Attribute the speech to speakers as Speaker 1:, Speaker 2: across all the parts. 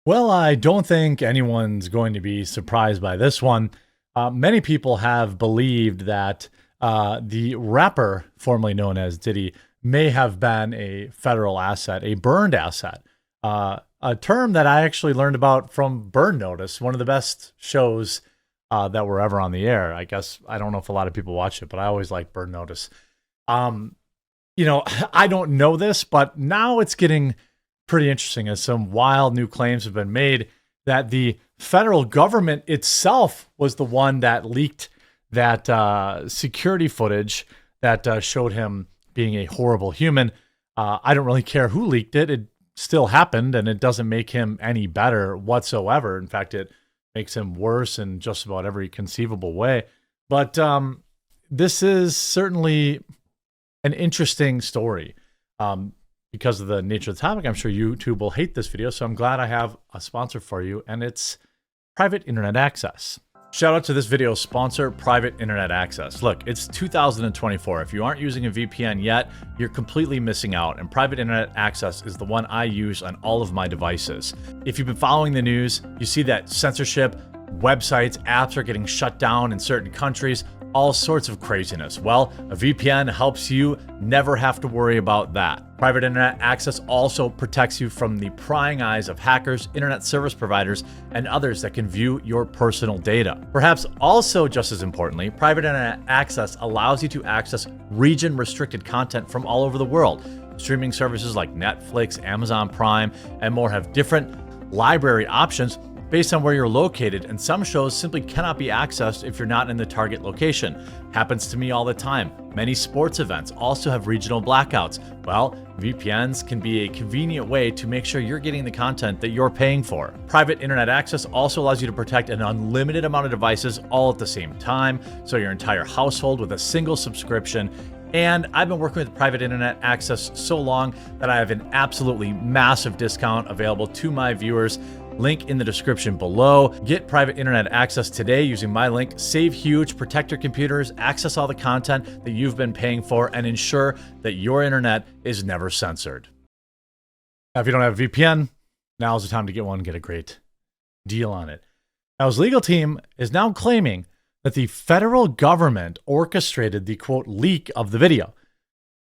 Speaker 1: Well, I don't think anyone's going to be surprised by this one. Many people have believed that the rapper, formerly known as Diddy, may have been a federal asset, a burned asset. A term that I actually learned about from Burn Notice, one of the best shows that were ever on the air. I guess I don't know if a lot of people watch it, but I always like Burn Notice. Um, I don't know this, but now it's getting pretty interesting as some wild new claims have been made that the federal government itself was the one that leaked that security footage that showed him being a horrible human. I don't really care who leaked it. It still happened, and it doesn't make him any better whatsoever. In fact, it makes him worse in just about every conceivable way. But this is certainly an interesting story. Because of the nature of the topic, I'm sure YouTube will hate this video, so I'm glad I have a sponsor for you, and it's Private Internet Access. Shout out to this video's sponsor, Private Internet Access. Look, it's 2024. If you aren't using a VPN yet, you're completely missing out, and Private Internet Access is the one I use on all of my devices. If you've been following the news, you see that censorship, websites, apps are getting shut down in certain countries, all sorts of craziness. Well, a VPN helps you never have to worry about that. Private Internet Access also protects you from the prying eyes of hackers, internet service providers, and others that can view your personal data. Perhaps also just as importantly, Private Internet Access allows you to access region-restricted content from all over the world. Streaming services like Netflix, Amazon Prime, and more have different library options based on where you're located, and some shows simply cannot be accessed if you're not in the target location. Happens to me all the time. Many sports events also have regional blackouts. Well, VPNs can be a convenient way to make sure you're getting the content that you're paying for. Private Internet Access also allows you to protect an unlimited amount of devices all at the same time, so your entire household with a single subscription. And I've been working with Private Internet Access so long that I have an absolutely massive discount available to my viewers. Link in the description below. Get Private Internet Access today using my link. Save huge, protect your computers, access all the content that you've been paying for, and ensure that your internet is never censored. Now, if you don't have a VPN, now's the time to get one and get a great deal on it. Now, his legal team is now claiming that the federal government orchestrated the, quote, leak of the video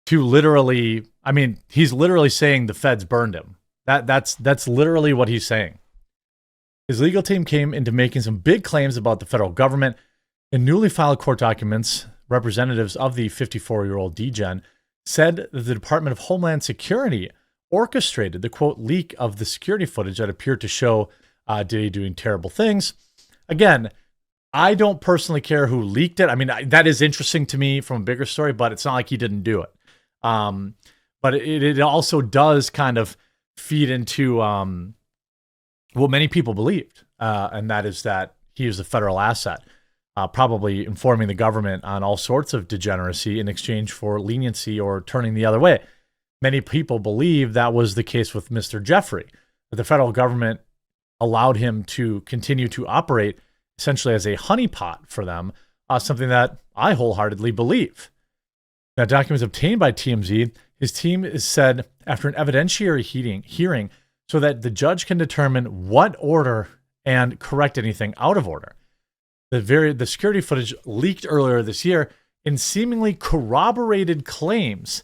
Speaker 1: to literally, he's literally saying the feds burned him. That's literally what he's saying. His legal team came into making some big claims about the federal government. In newly filed court documents, representatives of the 54-year-old D-Gen said that the Department of Homeland Security orchestrated the, quote, leak of the security footage that appeared to show Diddy doing terrible things. Again, I don't personally care who leaked it. That is interesting to me from a bigger story, but it's not like he didn't do it. But it also does kind of feed into what many people believed, and that is that he is a federal asset, probably informing the government on all sorts of degeneracy in exchange for leniency or turning the other way. Many people believe that was the case with Mr. Jeffrey, that the federal government allowed him to continue to operate essentially as a honeypot for them, something that I wholeheartedly believe. Now, documents obtained by TMZ, his team is said after an evidentiary hearing so that the judge can determine what order and correct anything out of order. The security footage leaked earlier this year in seemingly corroborated claims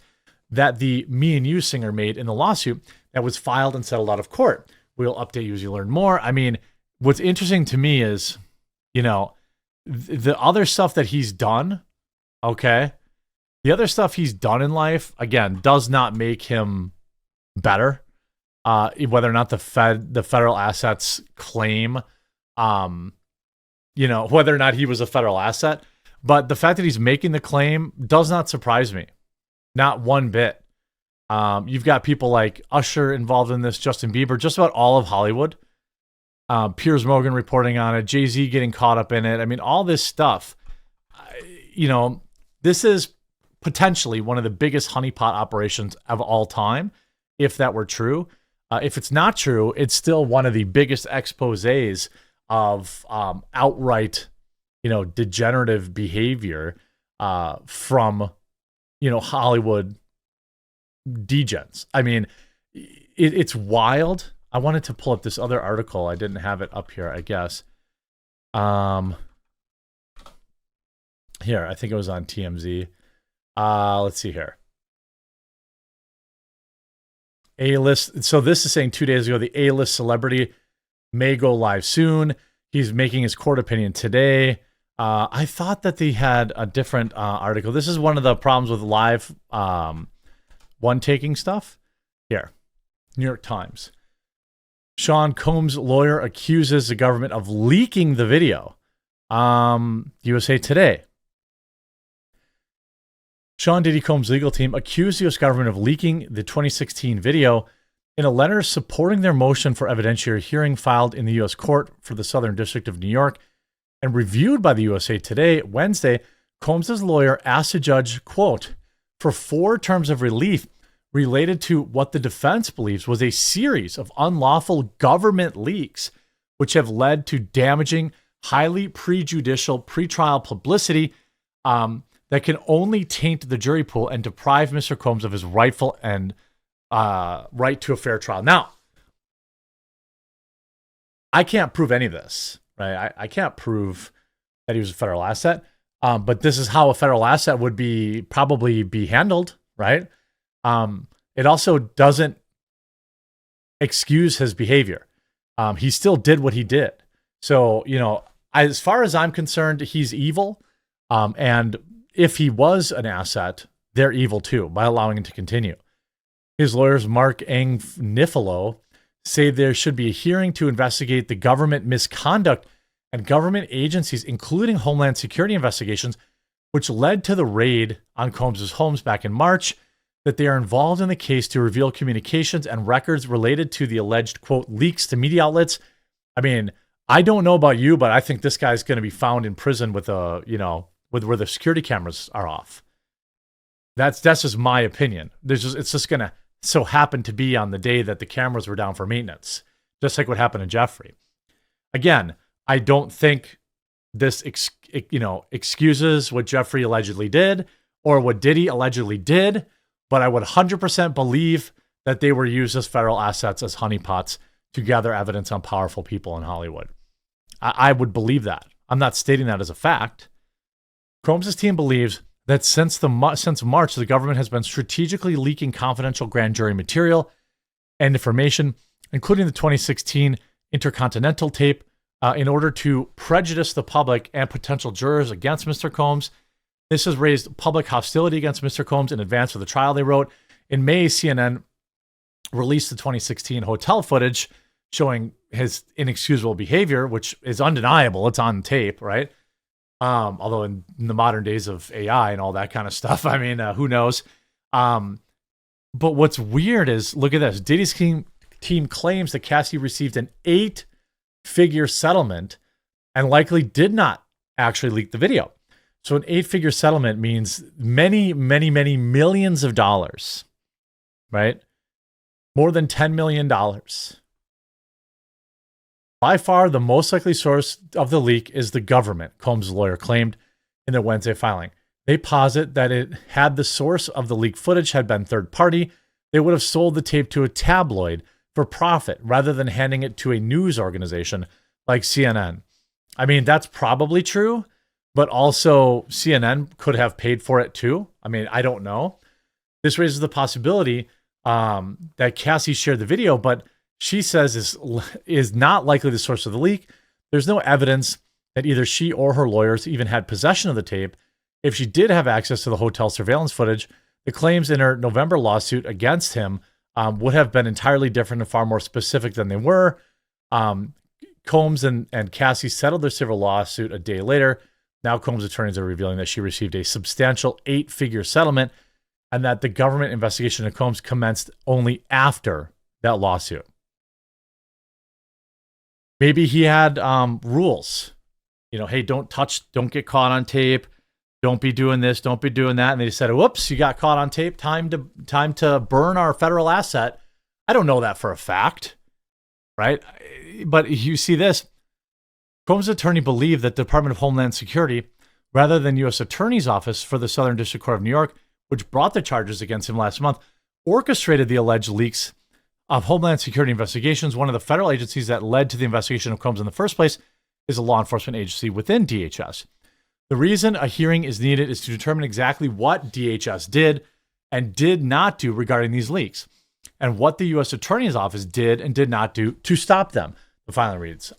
Speaker 1: that the Me and You singer made in the lawsuit that was filed and settled out of court. We'll update you as you learn more. What's interesting to me is, the other stuff that he's done, okay? The other stuff he's done in life, again, does not make him better. Whether or not the federal assets claim, whether or not he was a federal asset. But the fact that he's making the claim does not surprise me. Not one bit. You've got people like Usher involved in this, Justin Bieber, just about all of Hollywood. Piers Morgan reporting on it, Jay-Z getting caught up in it. All this stuff. This is potentially one of the biggest honeypot operations of all time, if that were true. If it's not true, it's still one of the biggest exposés of outright, degenerative behavior from, Hollywood degens. It's wild. I wanted to pull up this other article. I didn't have it up here, I guess. Here, I think it was on TMZ. Let's see here. A-list. So this is saying 2 days ago, the A-list celebrity may go live soon. He's making his court opinion today. I thought that they had a different article. This is one of the problems with live one-taking stuff. Here, New York Times. Sean Combs' lawyer accuses the government of leaking the video. USA Today. Sean Diddy Combs' legal team accused the U.S. government of leaking the 2016 video in a letter supporting their motion for evidentiary hearing filed in the U.S. Court for the Southern District of New York and reviewed by the USA Today Wednesday. Combs' lawyer asked the judge, quote, for 4 terms of relief related to what the defense believes was a series of unlawful government leaks, which have led to damaging, highly prejudicial pretrial publicity that can only taint the jury pool and deprive Mr. Combs of his rightful and right to a fair trial. Now, I can't prove any of this, right? I can't prove that he was a federal asset, but this is how a federal asset would probably be handled, right? It also doesn't excuse his behavior. He still did what he did. So, as far as I'm concerned, he's evil. And if he was an asset, they're evil too by allowing him to continue. His lawyers, Mark Nifolo, say there should be a hearing to investigate the government misconduct and government agencies, including Homeland Security investigations, which led to the raid on Combs' homes back in March, that they are involved in the case to reveal communications and records related to the alleged, quote, leaks to media outlets. I mean, I don't know about you, but I think this guy's going to be found in prison with with where the security cameras are off. That's just my opinion. It's just going to so happen to be on the day that the cameras were down for maintenance, just like what happened to Jeffrey. Again, I don't think this excuses what Jeffrey allegedly did or what Diddy allegedly did, but I would 100% believe that they were used as federal assets, as honeypots, to gather evidence on powerful people in Hollywood. I would believe that. I'm not stating that as a fact. Combs' team believes that since March, the government has been strategically leaking confidential grand jury material and information, including the 2016 Intercontinental tape, in order to prejudice the public and potential jurors against Mr. Combs. This has raised public hostility against Mr. Combs in advance of the trial, they wrote. In May, CNN released the 2016 hotel footage showing his inexcusable behavior, which is undeniable. It's on tape, right? Although in the modern days of AI and all that kind of stuff, I mean, who knows? But what's weird is, look at this. Diddy's team claims that Cassie received an 8-figure settlement and likely did not actually leak the video. So an 8-figure settlement means many, many, many millions of dollars, right? More than $10 million. By far, the most likely source of the leak is the government, Combs' lawyer claimed in their Wednesday filing. They posit that had the source of the leaked footage had been third party, they would have sold the tape to a tabloid for profit rather than handing it to a news organization like CNN. I mean, that's probably true, but also CNN could have paid for it too. I mean, I don't know. This raises the possibility that Cassie shared the video, but she says is not likely the source of the leak. There's no evidence that either she or her lawyers even had possession of the tape. If she did have access to the hotel surveillance footage, the claims in her November lawsuit against him would have been entirely different and far more specific than they were. Combs and Cassie settled their civil lawsuit a day later. Now Combs' attorneys are revealing that she received a substantial 8-figure settlement and that the government investigation of Combs commenced only after that lawsuit. Maybe he had rules, hey, don't get caught on tape. Don't be doing this. Don't be doing that. And they said, whoops, you got caught on tape. Time to burn our federal asset. I don't know that for a fact, right? But you see this. Combs' attorney believed that the Department of Homeland Security, rather than U.S. Attorney's Office for the Southern District Court of New York, which brought the charges against him last month, orchestrated the alleged leaks of Homeland Security investigations, one of the federal agencies that led to the investigation of Combs in the first place, is a law enforcement agency within DHS. The reason a hearing is needed is to determine exactly what DHS did and did not do regarding these leaks, and what the U.S. Attorney's Office did and did not do to stop them, the filing reads.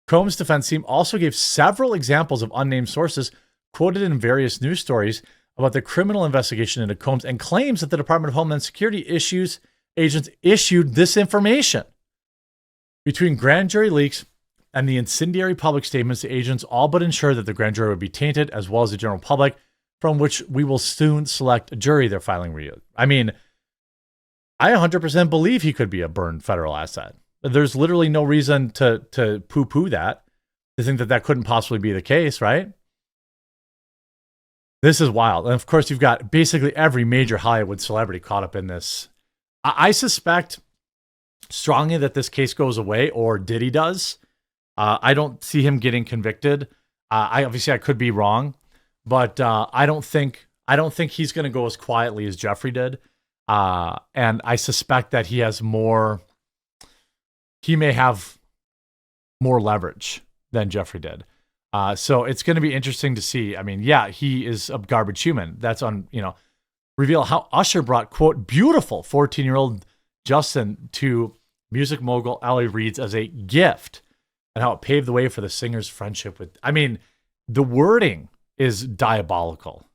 Speaker 1: Combs' defense team also gave several examples of unnamed sources quoted in various news stories about the criminal investigation into Combs, and claims that the Department of Homeland Security agents issued this information. Between grand jury leaks and the incendiary public statements, the agents all but ensured that the grand jury would be tainted, as well as the general public, from which we will soon select a jury, their filing read. I mean, I 100% believe he could be a burned federal asset. There's literally no reason to poo-poo that, to think that that couldn't possibly be the case, right? This is wild. And of course, you've got basically every major Hollywood celebrity caught up in this. I suspect strongly that this case goes away, or Diddy does. I don't see him getting convicted. I could be wrong, but I don't think he's going to go as quietly as Jeffrey did. And I suspect that he may have more leverage than Jeffrey did. So it's going to be interesting to see. I mean, yeah, he is a garbage human. That's reveal how Usher brought, quote, beautiful 14-year-old Justin to music mogul Ellie Reed's as a gift, and how it paved the way for the singer's friendship with, I mean, the wording is diabolical.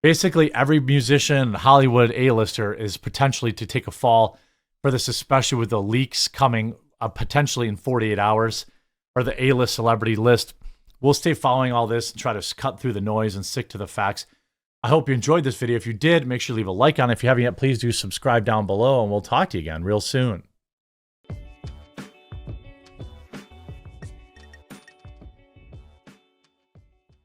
Speaker 1: Basically every musician, Hollywood A-lister is potentially to take a fall for this, especially with the leaks coming potentially in 48 hours, or the A-list celebrity list. We'll stay following all this and try to cut through the noise and stick to the facts. I hope you enjoyed this video. If you did, make sure you leave a like on it. If you haven't yet, please do subscribe down below, and we'll talk to you again real soon.